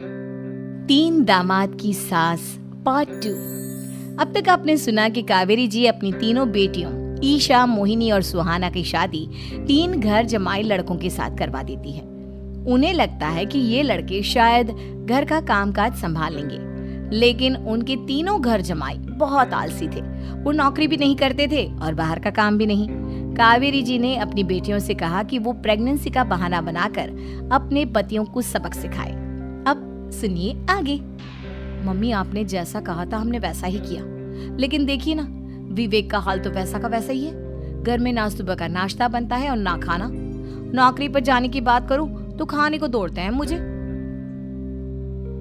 तीन दामाद की सास पार्ट 2। अब तक आपने सुना कि कावेरी जी अपनी तीनों बेटियों ईशा, मोहिनी और सुहाना की शादी 3 घर जमाई लड़कों के साथ करवा देती है। उन्हें लगता है कि ये लड़के शायद घर का कामकाज संभाल लेंगे, लेकिन उनके तीनों घर जमाई बहुत आलसी थे। वो नौकरी भी नहीं करते थे और बाहर का काम भी नहीं। कावेरी जी ने अपनी बेटियों से कहा कि वो प्रेगनेंसी का बहाना बनाकर अपने पतियों को सबक सिखाए। अब सुनिए आगे। मम्मी, आपने जैसा कहा था हमने वैसा ही किया, लेकिन देखिए ना, विवेक का हाल तो वैसा का वैसा ही है। घर में ना सुबह का नाश्ता बनता है और ना खाना। नौकरी पर जाने की बात करूं तो खाने को दौड़ते हैं मुझे।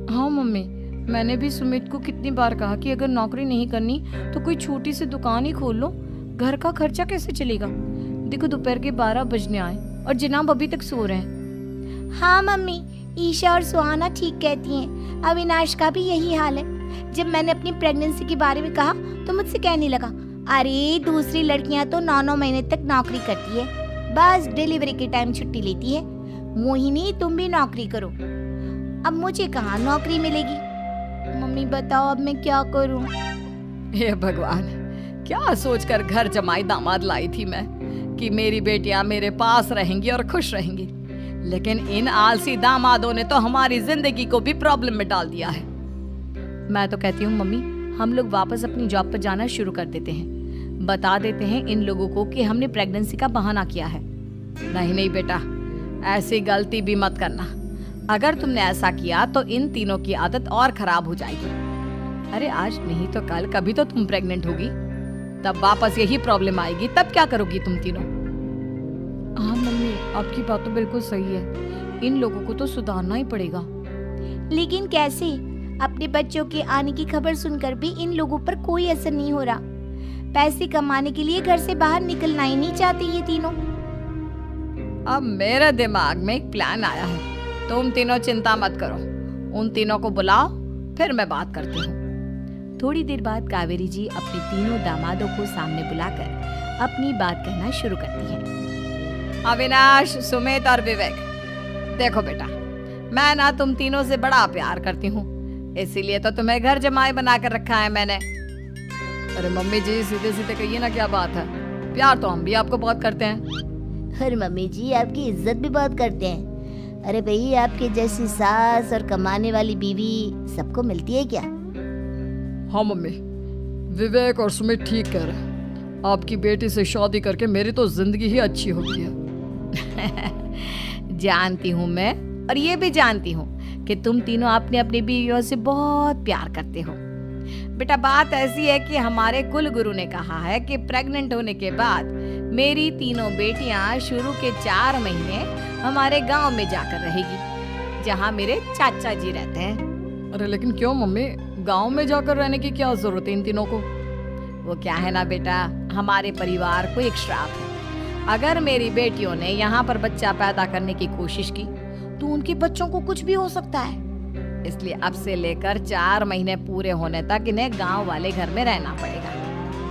हाँ मम्मी, मैंने भी सुमित को कितनी बार कहा कि अगर नौकरी नहीं करनी तो कोई छोटी सी दुकान ही खोल लो। घर का खर्चा कैसे चलेगा? देखो दोपहर के 12 बजने आए और जनाब अभी तक सो रहे हैं। हाँ मम्मी, ईशा और सुहाना ठीक कहती हैं। अविनाश का भी यही हाल है। जब मैंने अपनी प्रेगनेंसी के बारे में कहा तो मुझसे कहने लगा, अरे दूसरी लड़कियां तो 9-9 महीने तक नौकरी करती है, बस डिलीवरी के टाइम छुट्टी लेती है। मोहिनी, तुम भी नौकरी करो। अब मुझे कहाँ नौकरी मिलेगी? मम्मी बताओ, अब मैं क्या करूँ? हे भगवान, क्या सोचकर घर जमाई दामाद लाई थी मैं कि मेरी बेटियां मेरे पास रहेंगी और खुश रहेंगी, लेकिन इन आलसी दामादों ने तो हमारी जिंदगी को भी प्रॉब्लम में डाल दिया है। मैं तो कहती हूँ मम्मी, हम लोग वापस अपनी जॉब पर जाना शुरू कर देते हैं। बता देते हैं इन लोगों को कि हमने प्रेगनेंसी का बहाना किया है। नहीं नहीं बेटा, ऐसी गलती भी मत करना। अगर तुमने ऐसा किया तो इन तीनों की आदत और खराब हो जाएगी। अरे आज नहीं तो कल कभी तो तुम प्रेग्नेंट होगी, तब वापस यही प्रॉब्लम आएगी। तब क्या करोगी तुम तीनों? हाँ मम्मी, आपकी बात तो बिल्कुल सही है। इन लोगों को तो सुधारना ही पड़ेगा। लेकिन कैसे? अपने बच्चों के आने की खबर सुनकर भी इन लोगों पर कोई असर नहीं हो रहा। पैसे कमाने के लिए घर से बाहर निकलना ही नहीं चाहते ये तीनों। अब मेरे दिमाग में एक प्लान आया है। तुम तीनों चिंता मत करो, उन तीनों को बुलाओ, फिर मैं बात करती हूँ। थोड़ी देर बाद कावेरी जी अपने तीनों दामादों को सामने बुलाकर अपनी बात कहना शुरू करती है। अविनाश, सुमित और विवेक, देखो बेटा, मैं ना तुम तीनों से बड़ा प्यार करती हूँ, इसीलिए तो तुम्हें घर जमाई बना कर रखा है मैंने। अरे मम्मी जी, सीधे सीधे कहिए ना, क्या बात है? प्यार तो हम भी आपको बहुत करते हैं। अरे मम्मी जी, आपकी इज्जत भी बहुत करते हैं। अरे भाई, आपके जैसी सास और कमाने वाली बीवी सबको मिलती है क्या? हाँ मम्मी, विवेक और सुमित ठीक कह रहे हैं। आपकी बेटी से शादी करके मेरी तो जिंदगी ही अच्छी हो गई है। जानती हूँ मैं, और ये भी जानती हूँ कि तुम तीनों अपने अपनी बीवियों से बहुत प्यार करते हो। बेटा, बात ऐसी है कि हमारे कुल गुरु ने कहा है कि प्रेग्नेंट होने के बाद मेरी तीनों बेटियां शुरू के 4 महीने हमारे गांव में जाकर रहेगी, जहां मेरे चाचा जी रहते हैं। अरे लेकिन क्यों मम्मी, गांव में जाकर रहने की क्या जरूरत है इन तीनों को? वो क्या है ना बेटा, हमारे परिवार को एक श्राप है। अगर मेरी बेटियों ने यहाँ पर बच्चा पैदा करने की कोशिश की तो उनके बच्चों को कुछ भी हो सकता है। इसलिए अब से लेकर 4 महीने पूरे होने तक इन्हें गांव वाले घर में रहना पड़ेगा।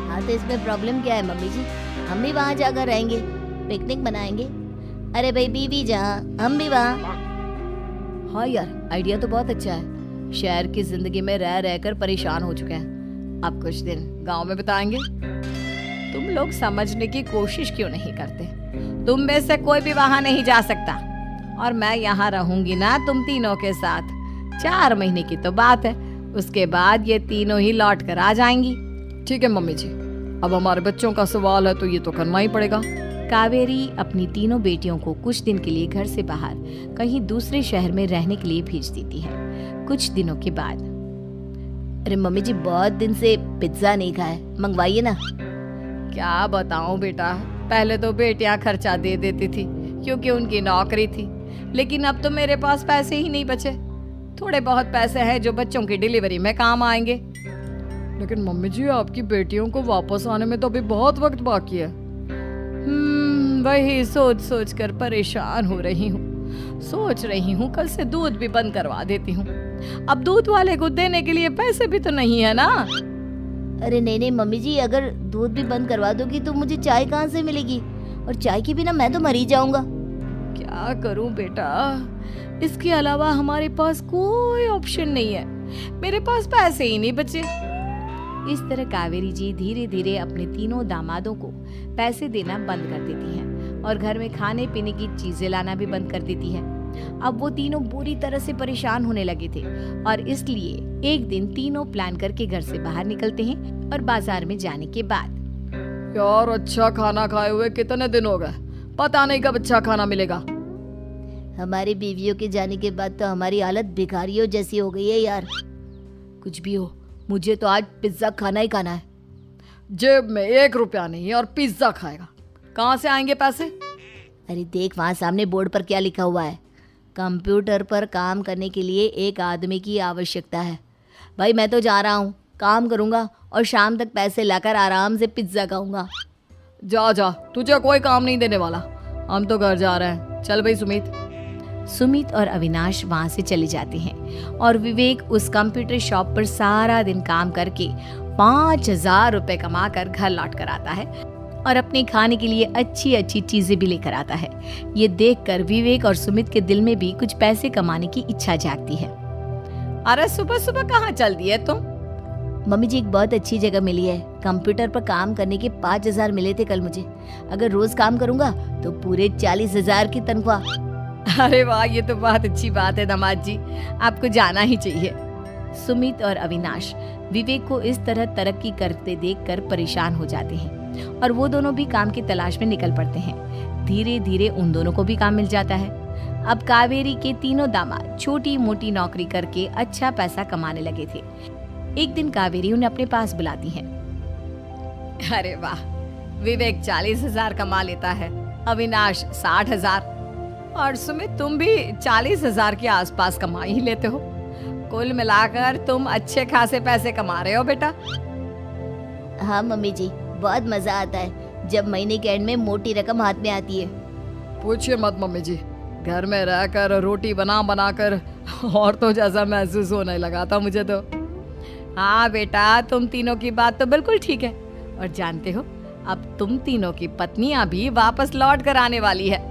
हाँ, तो इसमें प्रॉब्लम क्या है मम्मी जी? हम भी वहाँ जाकर रहेंगे, पिकनिक मनाएंगे। अरे भाई, बीवी जहाँ हम भी वहाँ। हाँ यार, आइडिया तो बहुत अच्छा है। शहर की जिंदगी में रह रहकर परेशान हो चुके हैं, अब कुछ दिन गांव में बिताएंगे। तुम लोग समझने की कोशिश क्यों नहीं करते? तुम में से कोई भी वहां नहीं जा सकता, और मैं यहाँ रहूंगी ना तुम तीनों के साथ। 4 महीने की तो बात है, उसके बाद ये तीनों ही लौट कर आ जाएंगी। ठीक है मम्मी जी, अब हमारे बच्चों का सवाल है तो ये तो करना ही पड़ेगा। कावेरी अपनी तीनों बेटियों को कुछ दिन के लिए घर से बाहर कहीं दूसरे शहर में रहने के लिए भेज देती है। कुछ दिनों के बाद, अरे मम्मी जी, बहुत दिन से पिज्जा नहीं खाया, मंगवाइए ना। क्या बताऊं बेटा, पहले तो बेटियां खर्चा दे देती थी क्योंकि उनकी नौकरी थी, लेकिन अब तो मेरे पास पैसे ही नहीं बचे। थोड़े बहुत पैसे हैं जो बच्चों की डिलीवरी में काम आएंगे। लेकिन मम्मी जी, आपकी बेटियों को वापस आने में तो अभी बहुत वक्त बाकी है। वही सोच सोच कर परेशान हो रही हूँ। सोच रही हूँ कल से दूध भी बंद करवा देती हूँ। अब दूध वाले को देने के लिए पैसे भी तो नहीं है ना। अरे नहीं नहीं मम्मी जी, अगर दूध भी बंद करवा दोगी तो मुझे चाय कहाँ से मिलेगी? और चाय के बिना मैं तो मर ही जाऊंगा। क्या करूं बेटा, इसके अलावा हमारे पास कोई ऑप्शन नहीं है, मेरे पास पैसे ही नहीं बचे। इस तरह कावेरी जी धीरे धीरे अपने तीनों दामादों को पैसे देना बंद कर देती हैं और घर में खाने पीने की चीजें लाना भी बंद कर देती है। अब वो तीनों बुरी तरह से परेशान होने लगे थे और इसलिए एक दिन तीनों प्लान करके घर से बाहर निकलते हैं और बाजार में जाने के बाद, यार अच्छा खाना खाए हुए कितने दिन हो गए, पता नहीं कब अच्छा खाना मिलेगा। हमारी बीवियों के जाने के बाद तो हमारी हालत भिखारियों जैसी हो गई है यार। कुछ भी हो, मुझे तो आज पिज्जा खाना ही खाना है। जेब में 1 रुपया नहीं है और पिज्जा खाएगा, कहाँ से आएंगे पैसे? अरे देख वहाँ सामने बोर्ड पर क्या लिखा हुआ है, कंप्यूटर पर काम करने के लिए एक आदमी की आवश्यकता है। भाई मैं तो जा रहा हूँ, काम करूँगा और शाम तक पैसे लाकर आराम से पिज्ज़ा खाऊंगा। जा जा, तुझे कोई काम नहीं देने वाला, हम तो घर जा रहे हैं। चल भाई सुमित। सुमित और अविनाश वहाँ से चले जाते हैं और विवेक उस कंप्यूटर शॉप पर सारा दिन काम करके 5,000 रुपए कमा कर घर लौट कर आता है और अपने खाने के लिए अच्छी अच्छी चीजें भी लेकर आता है। ये देखकर विवेक और सुमित के दिल में भी कुछ पैसे कमाने की इच्छा जागती है। अरे सुबह सुबह कहाँ चल दिए तुम? मम्मी जी एक बहुत अच्छी जगह मिली है, कंप्यूटर पर काम करने के 5,000 मिले थे कल मुझे। अगर रोज काम करूंगा तो पूरे 40,000 की तनख्वाह। अरे वाह, ये तो बहुत अच्छी बात है दामाद जी, आपको जाना ही चाहिए। सुमित और अविनाश विवेक को इस तरह तरक्की करते देखकर परेशान हो जाते हैं और वो दोनों भी काम की तलाश में निकल पड़ते हैं। धीरे धीरे उन दोनों को भी काम मिल जाता है। अब कावेरी के तीनों दामाद छोटी मोटी नौकरी करके अच्छा पैसा कमाने लगे थे। एक दिन कावेरी उन्हें अपने पास बुलाती है। अरे वाह, विवेक 40,000 कमा लेता है, अविनाश 60,000 और सुमित तुम भी 40,000 के आसपास कमा ही लेते हो। कुल मिलाकर तुम अच्छे खासे पैसे कमा रहे हो बेटा। हाँ मम्मी जी, बहुत मजा आता है जब महीने के एंड में मोटी रकम हाथ में आती है। पूछिए मत मम्मी जी, घर में रहकर रोटी बना बनाकर औरतों जैसा महसूस होने लगा था मुझे तो। हाँ बेटा, तुम तीनों की बात तो बिल्कुल ठीक है और जानते हो अब तुम तीनों की पत्नियां भी वापस लौट कर आने वाली है।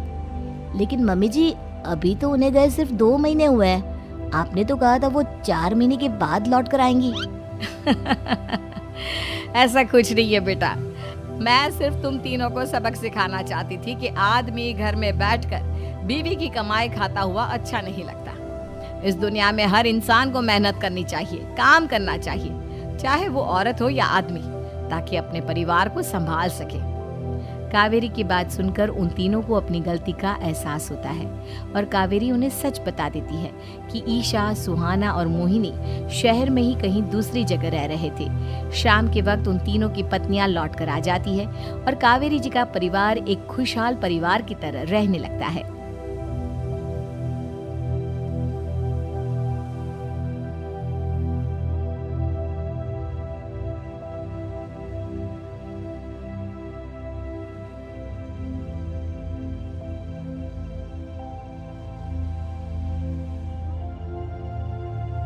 लेकिन मम्मी जी अभी तो उन्हें गए सिर्फ 2 महीने हुए हैं, आपने तो कहा था वो 4 महीने के बाद लौट कर आएंगी। ऐसा कुछ नहीं है बेटा, मैं सिर्फ तुम तीनों को सबक सिखाना चाहती थी कि आदमी घर में बैठकर बीवी की कमाई खाता हुआ अच्छा नहीं लगता। इस दुनिया में हर इंसान को मेहनत करनी चाहिए, काम करना चाहिए, चाहे वो औरत हो या आदमी, ताकि अपने परिवार को संभाल सके। कावेरी की बात सुनकर उन तीनों को अपनी गलती का एहसास होता है और कावेरी उन्हें सच बता देती है कि ईशा, सुहाना और मोहिनी शहर में ही कहीं दूसरी जगह रह रहे थे। शाम के वक्त उन तीनों की पत्नियां लौट कर आ जाती है और कावेरी जी का परिवार एक खुशहाल परिवार की तरह रहने लगता है।